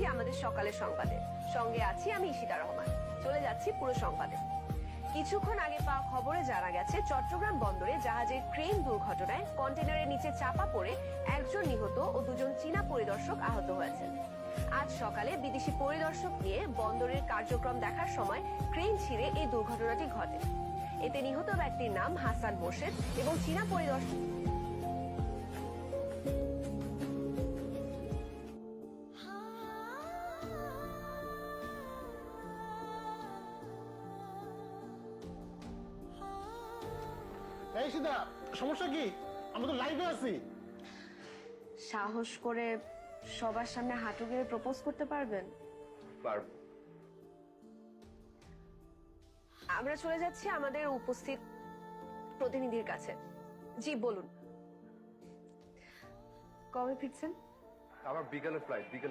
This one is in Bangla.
আছি আমাদের সকালের সংবাদে, সঙ্গে আছি আমি ঈশিতা রহমান। চলে যাচ্ছি পুরো সংবাদে। কিছুক্ষণ আগে পাওয়া খবরে জানা গেছে, চট্টগ্রাম বন্দরে জাহাজের ক্রেন দুর্ঘটনায় কন্টেনারের নিচে চাপা পড়ে একজন নিহত ও দুজন চীনা পরিদর্শক আহত হয়েছেন। আজ সকালে বিদেশি পরিদর্শক নিয়ে বন্দরের কার্যক্রম দেখার সময় ক্রেন ছিঁড়ে এই দুর্ঘটনাটি ঘটে। এতে নিহত ব্যক্তির নাম হাসান মোর্শেদ এবং চীনা পরিদর্শক এই ঈশিতা, সমস্যা কি? আমরা তো লাইভে আছি। সাহস করে সবার সামনে হাঁটু গেড়ে প্রপোজ করতে পারবেন? পারবো। আমরা চলে যাচ্ছি আমাদের উপস্থিত প্রতিনিধির কাছে। জি বলুন, কবে ফিরছেন? আমার বিকালে ফ্লাইট, বিকালে